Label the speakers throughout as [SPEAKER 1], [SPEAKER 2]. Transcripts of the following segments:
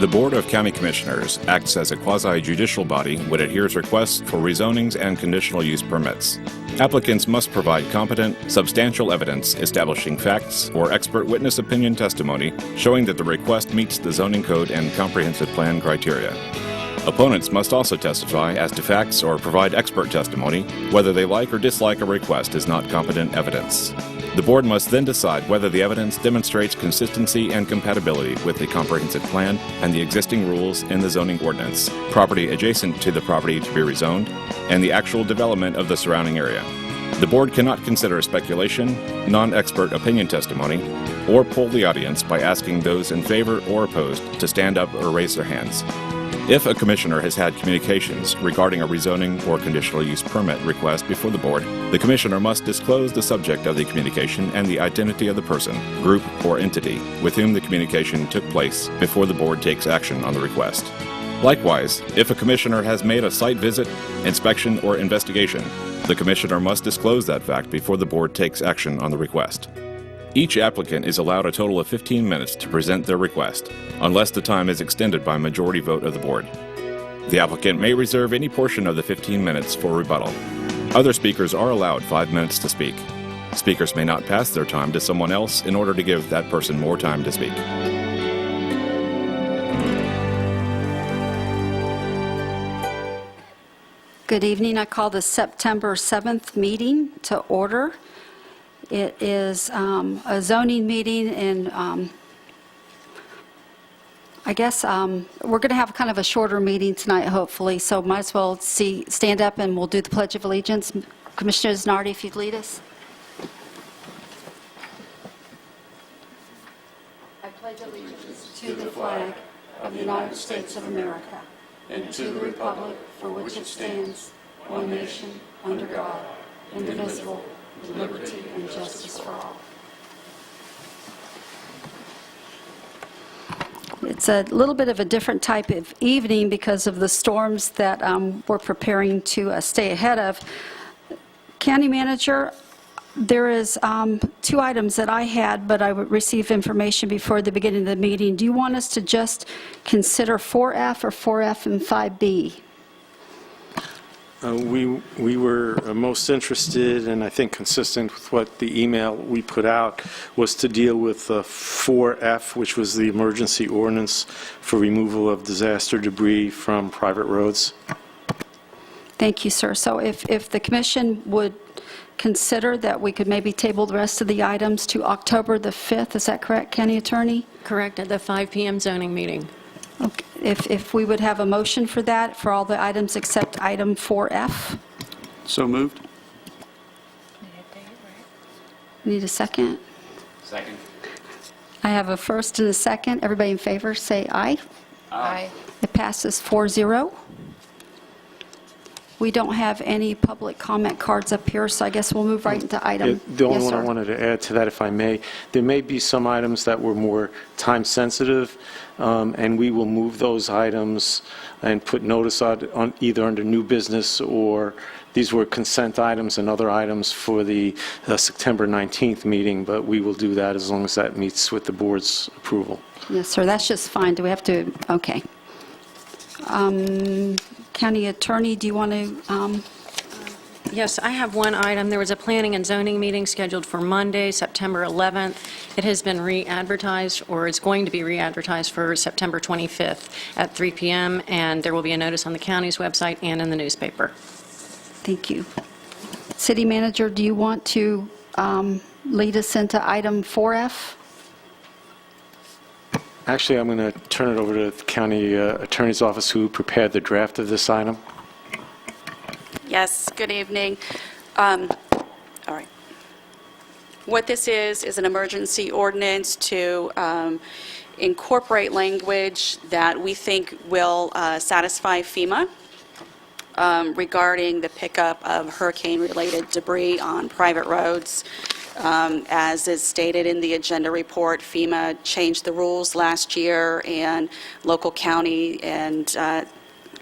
[SPEAKER 1] The Board of County Commissioners acts as a quasi-judicial body when it hears requests for rezonings and conditional use permits. Applicants must provide competent, substantial evidence establishing facts or expert witness opinion testimony showing that the request meets the zoning code and comprehensive plan criteria. Opponents must also testify as to facts or provide expert testimony whether they like or dislike a request is not competent evidence. The board must then decide whether the evidence demonstrates consistency and compatibility with the comprehensive plan and the existing rules in the zoning ordinance, property adjacent to the property to be rezoned, and the actual development of the surrounding area. The board cannot consider speculation, non-expert opinion testimony, or poll the audience by asking those in favor or opposed to stand up or raise their hands. If a commissioner has had communications regarding a rezoning or conditional use permit request before the board, the commissioner must disclose the subject of the communication and the identity of the person, group, or entity with whom the communication took place before the board takes action on the request. Likewise, if a commissioner has made a site visit, inspection, or investigation, the commissioner must disclose that fact before the board takes action on the request. Each applicant is allowed a total of 15 minutes to present their request, unless the time is extended by majority vote of the board. The applicant may reserve any portion of the 15 minutes for rebuttal. Other speakers are allowed 5 minutes to speak. Speakers may not pass their time to someone else in order to give that person more time to speak.
[SPEAKER 2] Good evening. I call the September 7th meeting to order. It is a zoning meeting, and I guess we're going to have kind of a shorter meeting tonight, hopefully, so might as well stand up and we'll do the Pledge of Allegiance. Commissioner Zanardi, if you'd lead us. I pledge allegiance to the flag of the United States of America and to the republic for which it stands, one nation, under God, indivisible, with liberty and justice for all. It's a little bit of a different type of evening because of the storms that we're preparing to stay ahead of. County Manager, there is 2 items that I had, but I would receive information before the beginning of the meeting. Do you want us to just consider 4F or 4F and 5B?
[SPEAKER 3] We were most interested, and I think consistent with what the email we put out, was to deal with 4F, which was the emergency ordinance for removal of disaster debris from private roads.
[SPEAKER 2] Thank you, sir. So if the commission would consider that we could maybe table the rest of the items to October the 5th, is that correct, County Attorney?
[SPEAKER 4] Correct, at the 5 p.m. zoning meeting.
[SPEAKER 2] Okay. If we would have a motion for that, for all the items except item 4F.
[SPEAKER 5] So moved.
[SPEAKER 2] Need a second?
[SPEAKER 5] Second.
[SPEAKER 2] I have a first and a second. Everybody in favor, say aye.
[SPEAKER 4] Aye.
[SPEAKER 2] It passes 4-0. We don't have any public comment cards up here, so I guess we'll move right into item.
[SPEAKER 3] The only
[SPEAKER 2] Yes,
[SPEAKER 3] one I
[SPEAKER 2] sir.
[SPEAKER 3] wanted to add to that, if I may, there may be some items that were more time-sensitive, and we will move those items and put notice on either under new business, or these were consent items and other items for the September 19th meeting, but we will do that as long as that meets with the board's approval.
[SPEAKER 2] Yes, sir, that's just fine. Do we have to, okay. County Attorney, do you want to,
[SPEAKER 4] Yes, I have one item. There was a planning and zoning meeting scheduled for Monday, September 11th. It has been re-advertised, or is going to be re-advertised for September 25th at 3 p.m., and there will be a notice on the county's website and in the newspaper.
[SPEAKER 2] Thank you. City Manager, do you want to lead us into item 4F?
[SPEAKER 3] Actually, I'm going to turn it over to the county attorney's office, who prepared the draft of this item.
[SPEAKER 6] Yes, good evening. All right. What this is an emergency ordinance to incorporate language that we think will satisfy FEMA regarding the pickup of hurricane-related debris on private roads. As is stated in the agenda report, FEMA changed the rules last year, and local county and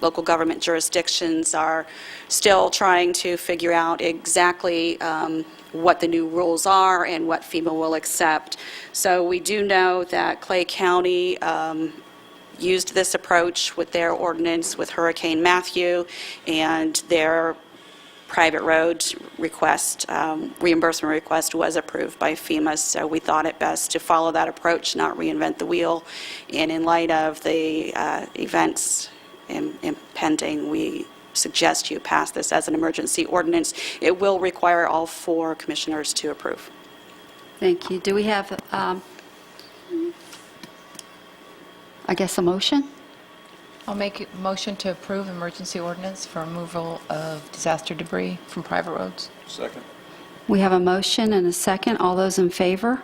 [SPEAKER 6] local government jurisdictions are still trying to figure out exactly what the new rules are and what FEMA will accept. So we do know that Clay County used this approach with their ordinance with Hurricane Matthew, and their private road request, reimbursement request was approved by FEMA, so we thought it best to follow that approach, not reinvent the wheel. And in light of the events impending, we suggest you pass this as an emergency ordinance. It will require all 4 commissioners to approve.
[SPEAKER 2] Thank you. Do we have, I guess, a motion?
[SPEAKER 7] I'll make a motion to approve emergency ordinance for removal of disaster debris from private roads.
[SPEAKER 5] Second.
[SPEAKER 2] We have a motion and a second. All those in favor?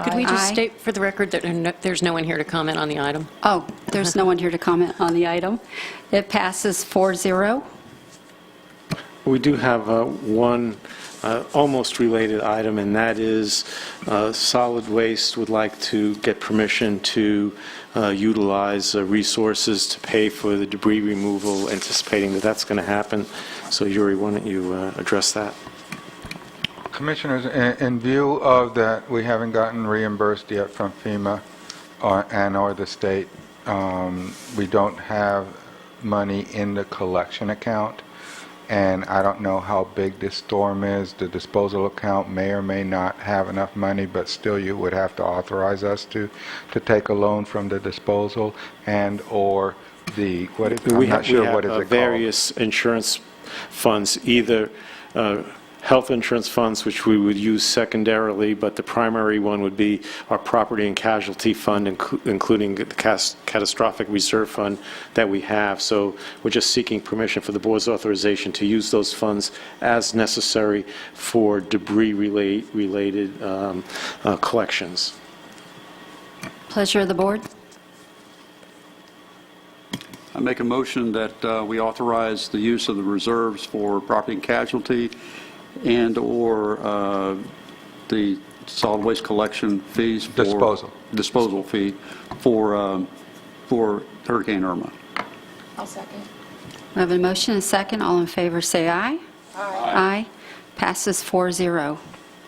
[SPEAKER 4] Could we just
[SPEAKER 2] Aye.
[SPEAKER 4] state for the record that there's no one here to comment on the item?
[SPEAKER 2] Oh, there's no one here to comment on the item. It passes 4-0.
[SPEAKER 3] We do have one almost related item, and that is solid waste would like to get permission to utilize resources to pay for the debris removal, anticipating that that's going to happen. So Yuri, why don't you address that?
[SPEAKER 8] Commissioners, in view of that, we haven't gotten reimbursed yet from FEMA or the state. We don't have money in the collection account, and I don't know how big this storm is. The disposal account may or may not have enough money, but still you would have to authorize us to take a loan from the disposal and or the, what is, I'm not sure what is it called.
[SPEAKER 3] Various insurance funds, either health insurance funds, which we would use secondarily, but the primary one would be our property and casualty fund, including the catastrophic reserve fund that we have. So we're just seeking permission for the board's authorization to use those funds as necessary for debris-related collections.
[SPEAKER 2] Pleasure of the board.
[SPEAKER 5] I make a motion that we authorize the use of the reserves for property and casualty and/or the solid waste collection fees for disposal fee for Hurricane Irma.
[SPEAKER 7] I'll second.
[SPEAKER 2] We have a motion and a second. All in favor, say aye. Aye. Aye. Passes 4-0.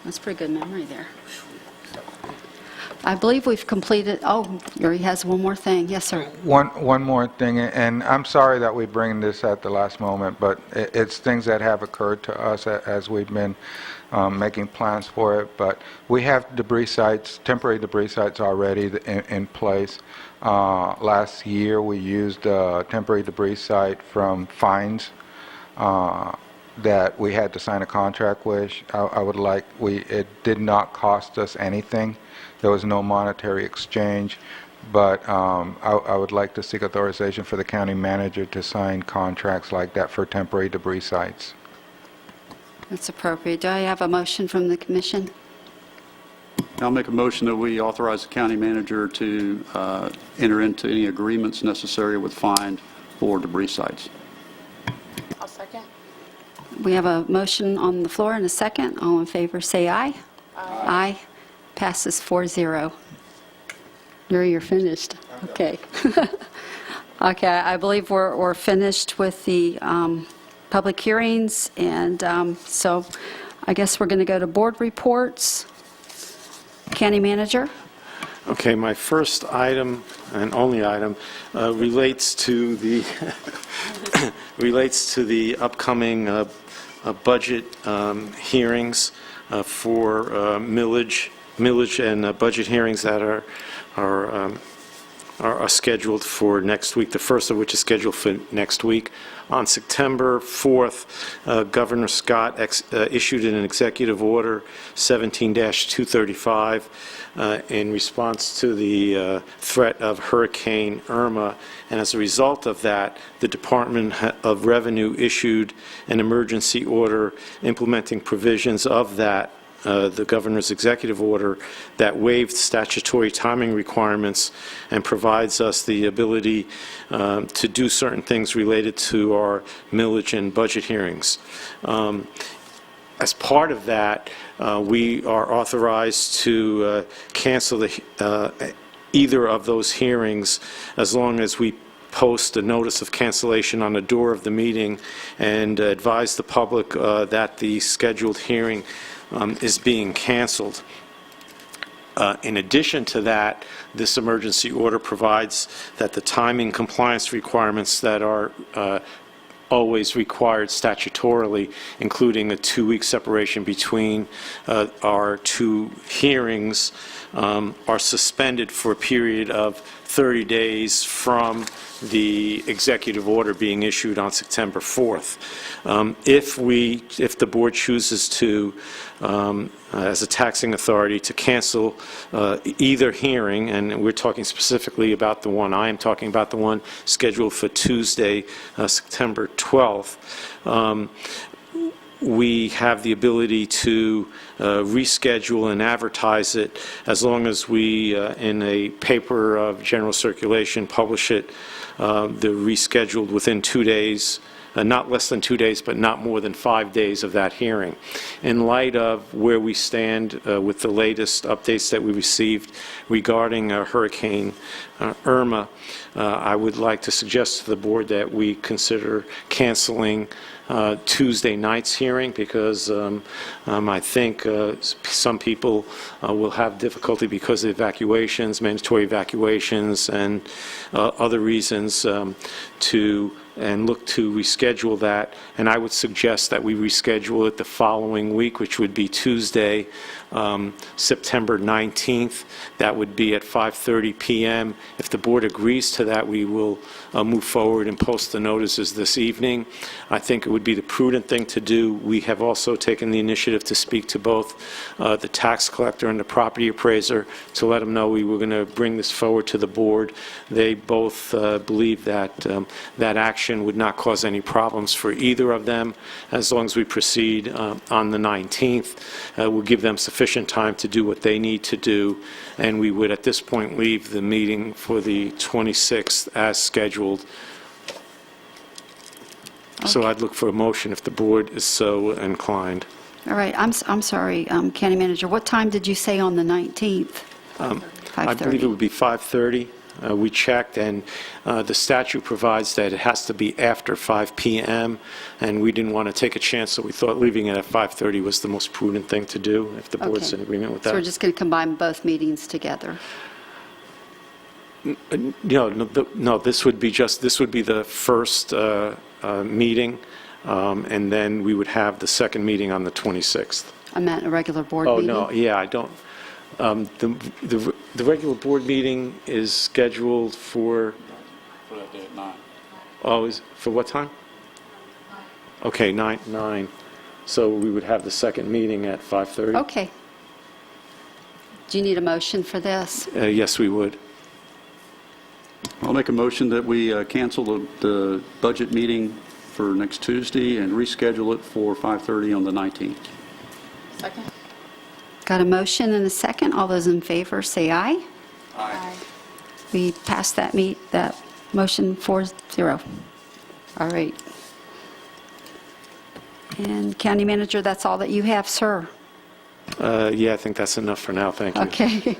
[SPEAKER 2] That's pretty good memory there. I believe we've completed, oh, Yuri has one more thing. Yes, sir.
[SPEAKER 8] One more thing, and I'm sorry that we bring this at the last moment, but it's things that have occurred to us as we've been making plans for it. But we have debris sites, temporary debris sites already in place. Last year, we used a temporary debris site from fines that we had to sign a contract with. It did not cost us anything. There was no monetary exchange, but I would like to seek authorization for the county manager to sign contracts like that for temporary debris sites.
[SPEAKER 2] That's appropriate. Do I have a motion from the commission?
[SPEAKER 5] I'll make a motion that we authorize the county manager to enter into any agreements necessary with FIND for debris sites.
[SPEAKER 7] I'll second.
[SPEAKER 2] We have a motion on the floor and a second. All in favor, say aye. Aye. Aye. Passes 4-0. Yuri, you're finished. Okay. Okay, I believe we're finished with the public hearings, and so I guess we're going to go to board reports. County manager.
[SPEAKER 3] Okay, my first item and only item relates to the upcoming budget hearings for millage and budget hearings that are scheduled for next week, the first of which is scheduled for next week. On September 4th, Governor Scott issued an executive order 17-235 in response to the threat of Hurricane Irma, and as a result of that, the Department of Revenue issued an emergency order implementing provisions of that the governor's executive order that waived statutory timing requirements and provides us the ability to do certain things related to our millage and budget hearings. As part of that, we are authorized to cancel either of those hearings as long as we post a notice of cancellation on the door of the meeting and advise the public that the scheduled hearing is being canceled. In addition to that, this emergency order provides that the timing compliance requirements that are always required statutorily, including a 2-week separation between our two hearings, are suspended for a period of 30 days from the executive order being issued on September 4th. If the board chooses to, as a taxing authority, to cancel either hearing, and we're talking specifically about the one, I am talking about the one scheduled for Tuesday, September 12th, we have the ability to reschedule and advertise it as long as we, in a paper of general circulation, publish it, the rescheduled within 2 days, not less than 2 days, but not more than 5 days of that hearing. In light of where we stand with the latest updates that we received regarding Hurricane Irma, I would like to suggest to the board that we consider canceling Tuesday night's hearing, because I think some people will have difficulty because of evacuations, mandatory evacuations, and other reasons and look to reschedule that. And I would suggest that we reschedule it the following week, which would be Tuesday, September 19th. That would be at 5:30 p.m. If the board agrees to that, we will move forward and post the notices this evening. I think it would be the prudent thing to do. We have also taken the initiative to speak to both the tax collector and the property appraiser to let them know we were going to bring this forward to the board. They both believe that that action would not cause any problems for either of them. As long as we proceed on the 19th, we'll give them sufficient time to do what they need to do, and we would at this point leave the meeting for the 26th as scheduled. So I'd look for a motion if the board is so inclined.
[SPEAKER 2] All right, I'm sorry, County Manager, what time did you say on the 19th?
[SPEAKER 3] I believe it would be 5:30. We checked, and the statute provides that it has to be after 5 p.m., and we didn't want to take a chance, so we thought leaving it at 5:30 was the most prudent thing to do, if the board's in agreement with that.
[SPEAKER 2] So we're just going to combine both meetings together?
[SPEAKER 3] No, this would be the first meeting, and then we would have the second meeting on the 26th.
[SPEAKER 2] I meant a regular board
[SPEAKER 3] Oh,
[SPEAKER 2] meeting?
[SPEAKER 3] no, yeah, I don't. The regular board meeting is scheduled for
[SPEAKER 5] that day at 9.
[SPEAKER 3] Oh, for what time? Okay, 9. So we would have the second meeting at 5:30?
[SPEAKER 2] Okay. Do you need a motion for this?
[SPEAKER 3] Yes, we would.
[SPEAKER 5] I'll make a motion that we cancel the budget meeting for next Tuesday and reschedule it for 5:30 on the 19th.
[SPEAKER 7] Second?
[SPEAKER 2] Got a motion and a second. All those in favor, say aye.
[SPEAKER 7] Aye.
[SPEAKER 2] We passed that motion 4-0. All right. And County Manager, that's all that you have, sir?
[SPEAKER 3] Yeah, I think that's enough for now, thank you.
[SPEAKER 2] Okay.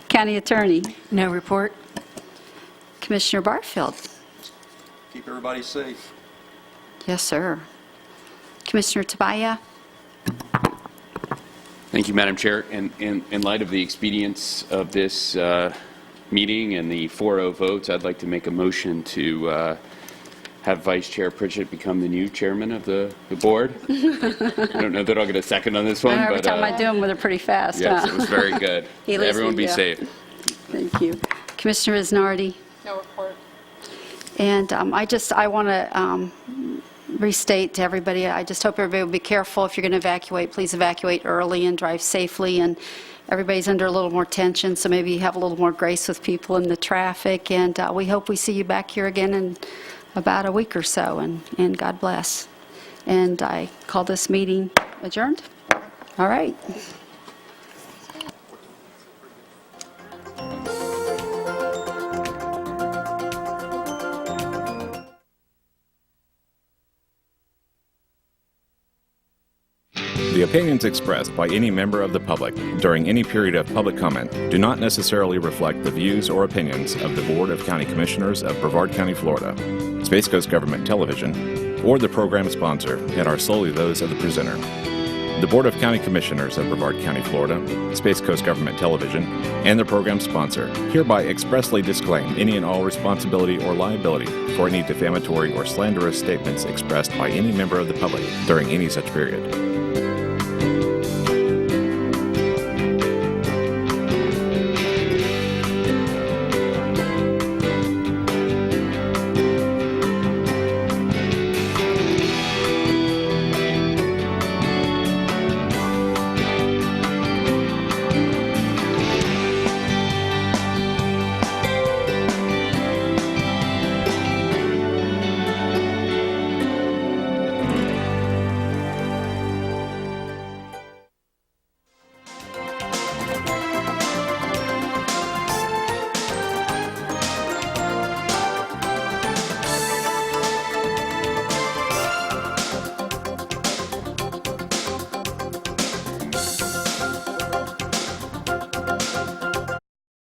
[SPEAKER 2] County Attorney?
[SPEAKER 4] No report.
[SPEAKER 2] Commissioner Barfield?
[SPEAKER 5] Keep everybody safe.
[SPEAKER 2] Yes, sir. Commissioner Tabaya?
[SPEAKER 9] Thank you, Madam Chair. In light of the expedience of this meeting and the 4-0 votes, I'd like to make a motion to have Vice Chair Pritchett become the new chairman of the board. I don't know that I'll get a second on this one,
[SPEAKER 2] Every
[SPEAKER 9] but
[SPEAKER 2] time I do them, they're pretty fast,
[SPEAKER 9] yes,
[SPEAKER 2] huh?
[SPEAKER 9] it was very good.
[SPEAKER 2] He listened,
[SPEAKER 9] Everyone be
[SPEAKER 2] yeah.
[SPEAKER 9] safe.
[SPEAKER 2] Thank you. Commissioner Isnardi?
[SPEAKER 7] No report.
[SPEAKER 2] And I want to restate to everybody, I just hope everybody will be careful. If you're going to evacuate, please evacuate early and drive safely. And everybody's under a little more tension, so maybe have a little more grace with people in the traffic. And we hope we see you back here again in about a week or so. And God bless. And I call this meeting adjourned. All right.
[SPEAKER 1] The opinions expressed by any member of the public during any period of public comment do not necessarily reflect the views or opinions of the Board of County Commissioners of Brevard County, Florida, Space Coast Government Television, or the program sponsor, and are solely those of the presenter. The Board of County Commissioners of Brevard County, Florida, Space Coast Government Television, and the program sponsor hereby expressly disclaim any and all responsibility or liability for any defamatory or slanderous statements expressed by any member of the public during any such period.